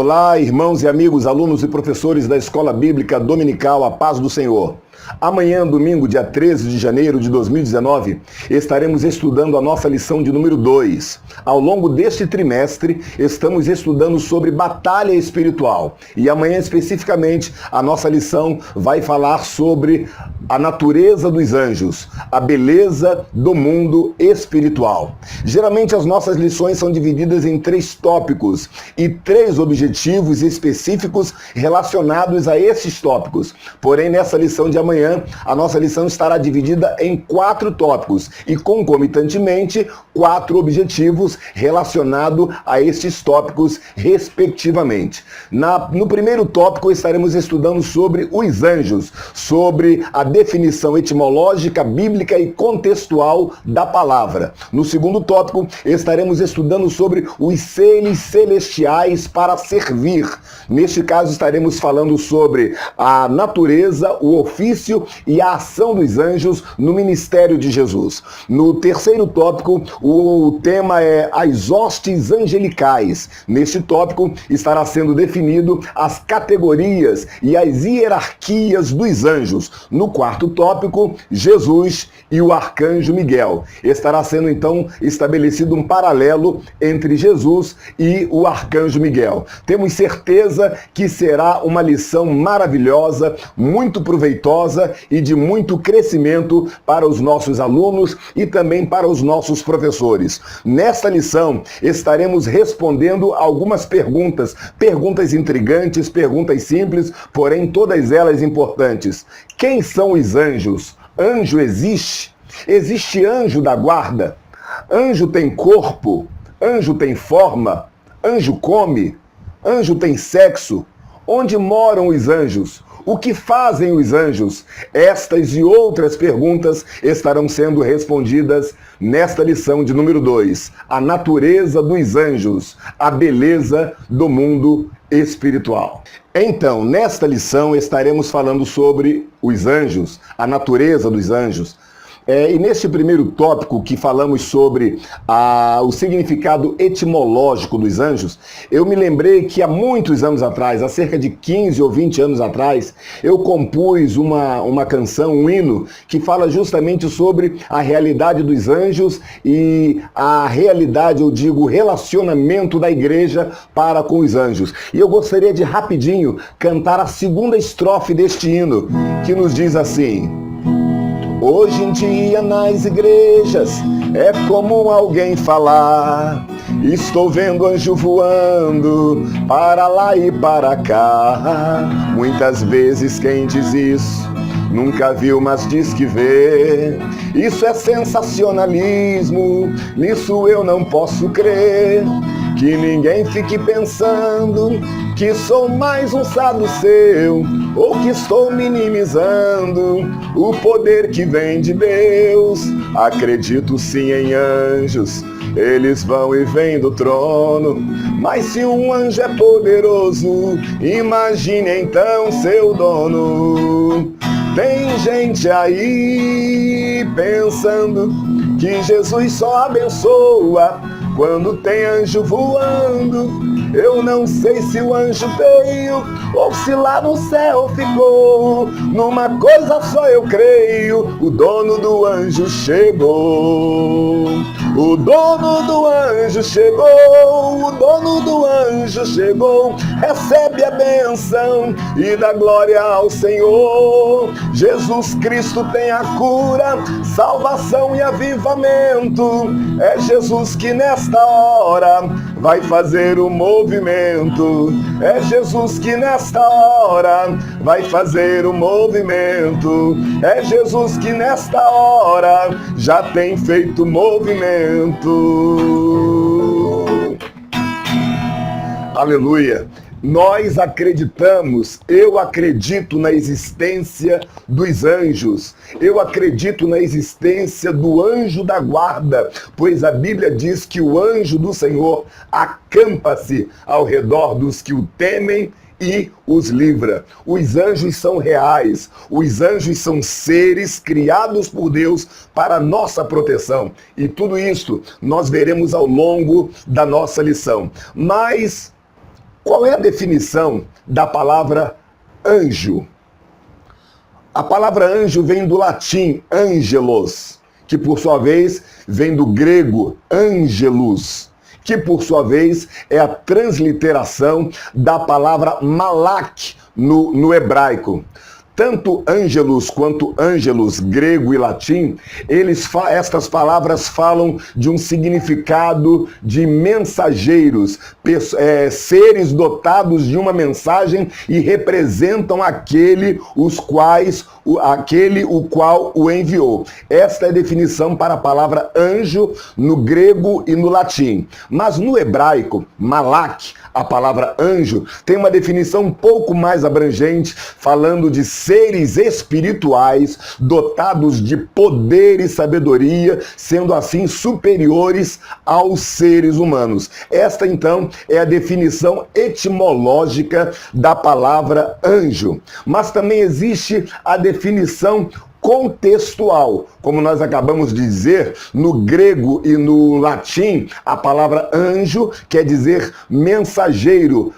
Olá, irmãos e amigos, alunos e professores da Escola Bíblica Dominical A Paz do Senhor. Amanhã, domingo, dia 13 de janeiro de 2019, estaremos estudando a nossa lição de número 2. Ao longo deste trimestre, estamos estudando sobre batalha espiritual. E amanhã, especificamente, a nossa lição vai falar sobre a natureza dos anjos, a beleza do mundo espiritual. Geralmente, as nossas lições são divididas em 3 tópicos e 3 objetivos específicos relacionados a esses tópicos. Porém, nessa lição de amanhã, a nossa lição estará dividida em 4 tópicos e, concomitantemente, 4 objetivos relacionados a estes tópicos, respectivamente. No primeiro tópico, estaremos estudando sobre os anjos, sobre a definição etimológica, bíblica e contextual da palavra. No segundo tópico, estaremos estudando sobre os seres celestiais para servir. Neste caso, estaremos falando sobre a natureza, o ofício e a ação dos anjos no ministério de Jesus. No terceiro tópico, o tema é as hostes angelicais. Neste tópico, estará sendo definido as categorias e as hierarquias dos anjos. No quarto tópico, Jesus e o arcanjo Miguel. Estará sendo, então, estabelecido um paralelo entre Jesus e o arcanjo Miguel. Temos certeza que será uma lição maravilhosa, muito proveitosa e de muito crescimento para os nossos alunos e também para os nossos professores. Nesta lição, estaremos respondendo algumas perguntas intrigantes, perguntas simples, porém todas elas importantes. Quem são os anjos? Anjo existe? Existe anjo da guarda? Anjo tem corpo? Anjo tem forma? Anjo come? Anjo tem sexo? Onde moram os anjos? O que fazem os anjos? Estas e outras perguntas estarão sendo respondidas nesta lição de número 2. A natureza dos anjos, a beleza do mundo espiritual. Então, nesta lição estaremos falando sobre os anjos, a natureza dos anjos. E neste primeiro tópico que falamos sobre o significado etimológico dos anjos, eu me lembrei que há muitos anos atrás, há cerca de 15 ou 20 anos atrás, eu compus uma canção, um hino, que fala justamente sobre a realidade dos anjos e a realidade, eu digo, o relacionamento da igreja para com os anjos. E eu gostaria de rapidinho cantar a segunda estrofe deste hino, que nos diz assim: hoje em dia nas igrejas é comum alguém falar: estou vendo anjo voando para lá e para cá. Muitas vezes quem diz isso nunca viu, mas diz que vê. Isso é sensacionalismo, nisso eu não posso crer. Que ninguém fique pensando que sou mais um saduceu, ou que estou minimizando o poder que vem de Deus. Acredito sim em anjos, eles vão e vêm do trono. Mas se um anjo é poderoso, imagine então seu dono. Tem gente aí pensando que Jesus só abençoa quando tem anjo voando. Eu não sei se o anjo veio ou se lá no céu ficou. Numa coisa só eu creio: o dono do anjo chegou. O dono do anjo chegou, o dono do anjo chegou. Recebe a bênção e dá glória ao Senhor. Jesus Cristo tem a cura, salvação e avivamento. É Jesus que nesta hora vai fazer o movimento. É Jesus que nesta hora vai fazer o movimento. É Jesus que nesta hora já tem feito movimento. Aleluia! Nós acreditamos, eu acredito na existência dos anjos, eu acredito na existência do anjo da guarda, pois a Bíblia diz que o anjo do Senhor acampa-se ao redor dos que o temem e os livra. Os anjos são reais, os anjos são seres criados por Deus para nossa proteção. E tudo isso nós veremos ao longo da nossa lição. Mas Qual é a definição da palavra anjo? A palavra anjo vem do latim angelos, que por sua vez vem do grego angelus, que por sua vez é a transliteração da palavra malak no hebraico. Tanto angelus quanto angelus, grego e latim, estas palavras falam de um significado de mensageiros, seres dotados de uma mensagem e representam aquele o qual o enviou. Esta é a definição para a palavra anjo no grego e no latim. Mas no hebraico, malak, a palavra anjo, tem uma definição um pouco mais abrangente, falando de seres espirituais dotados de poder e sabedoria, sendo assim superiores aos seres humanos. Esta, então, é a definição etimológica da palavra anjo. Mas também existe a definição contextual. Como nós acabamos de dizer, no grego e no latim, a palavra anjo quer dizer mensageiro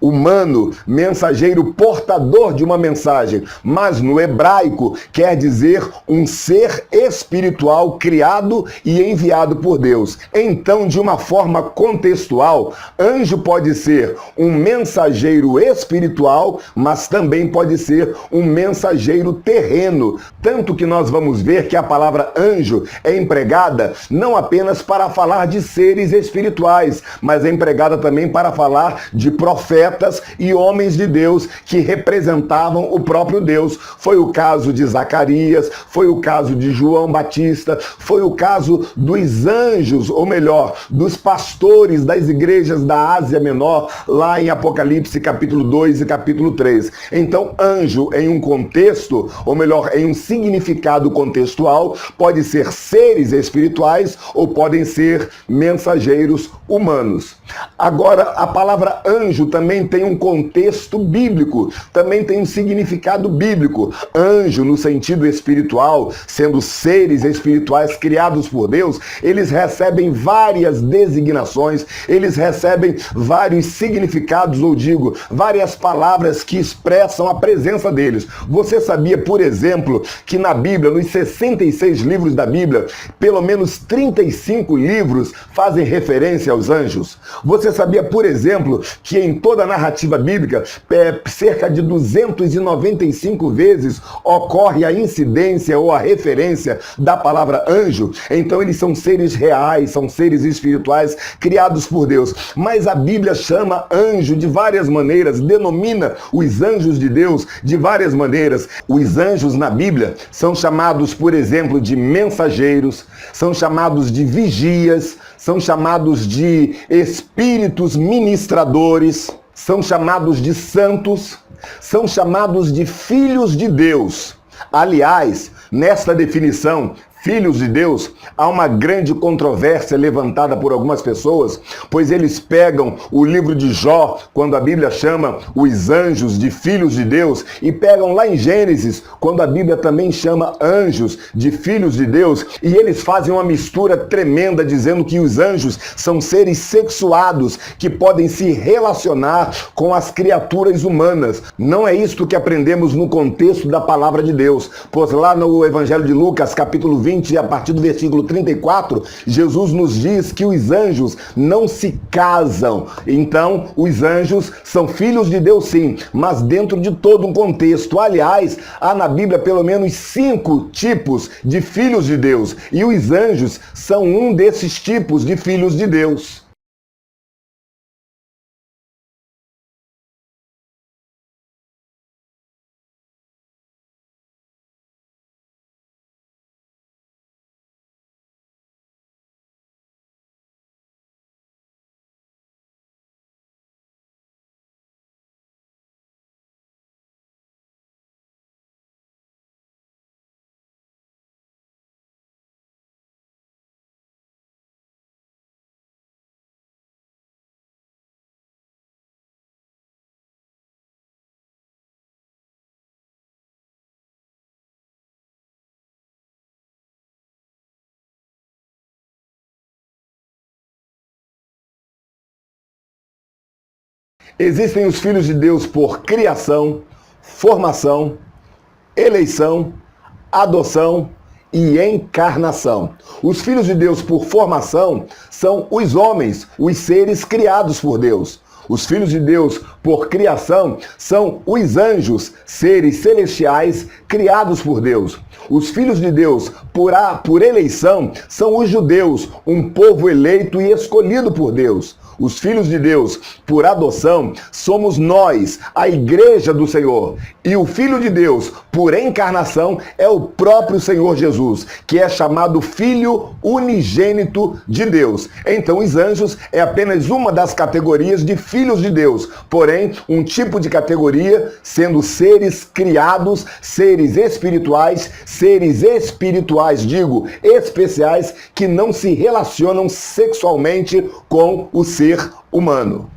humano, mensageiro portador de uma mensagem, mas no hebraico quer dizer um ser espiritual criado e enviado por Deus. Então, de uma forma contextual, anjo pode ser um mensageiro espiritual, mas também pode ser um mensageiro terreno. Tanto que nós vamos ver que a palavra anjo é empregada não apenas para falar de seres espirituais, mas é empregada também para falar de profetas e homens de Deus que representavam o próprio Deus. Foi o caso de Zacarias, foi o caso de João Batista, foi o caso dos anjos, ou melhor, dos pastores das igrejas da Ásia Menor, lá em Apocalipse capítulo 2 e capítulo 3. Então, anjo em um contexto, ou melhor, em um significado contextual, pode ser seres espirituais ou podem ser mensageiros humanos. Agora, a palavra anjo também tem um contexto bíblico, também tem um significado bíblico. Anjo, no sentido espiritual, sendo seres espirituais criados por Deus, eles recebem várias designações, eles recebem vários significados, ou digo, várias palavras que expressam a presença deles. Você sabia, por exemplo, que na Bíblia, nos 66 livros da Bíblia, pelo menos 35 livros fazem referência aos anjos? Você sabia, por exemplo, que em toda a narrativa bíblica, cerca de 295 vezes ocorre a incidência ou a referência da palavra anjo? Então eles são seres reais, são seres espirituais criados por Deus. Mas a Bíblia chama anjo de várias maneiras, denomina os anjos de Deus de várias maneiras. Os anjos na Bíblia são chamados, por exemplo, de mensageiros, são chamados de vigias, são chamados de espíritos ministradores, são chamados de santos, são chamados de filhos de Deus. Aliás, nesta definição, filhos de Deus, há uma grande controvérsia levantada por algumas pessoas, pois eles pegam o livro de Jó, quando a Bíblia chama os anjos de filhos de Deus, e pegam lá em Gênesis, quando a Bíblia também chama anjos de filhos de Deus, e eles fazem uma mistura tremenda, dizendo que os anjos são seres sexuados, que podem se relacionar com as criaturas humanas. Não é isto que aprendemos no contexto da palavra de Deus, pois lá no Evangelho de Lucas, capítulo 20, a partir do versículo 34, Jesus nos diz que os anjos não se casam. Então, os anjos são filhos de Deus, sim, mas dentro de todo um contexto. Aliás, há na Bíblia pelo menos 5 tipos de filhos de Deus, e os anjos são um desses tipos de filhos de Deus. Existem os filhos de Deus por criação, formação, eleição, adoção e encarnação. Os filhos de Deus por formação são os homens, os seres criados por Deus. Os filhos de Deus por criação são os anjos, seres celestiais criados por Deus. Os filhos de Deus por eleição são os judeus, um povo eleito e escolhido por Deus. Os filhos de Deus por adoção somos nós, a igreja do Senhor. E o Filho de Deus por encarnação é o próprio Senhor Jesus, que é chamado Filho unigênito de Deus. Então os anjos é apenas uma das categorias de filhos de Deus, porém um tipo de categoria sendo seres criados, seres espirituais, especiais, que não se relacionam sexualmente com o ser humano.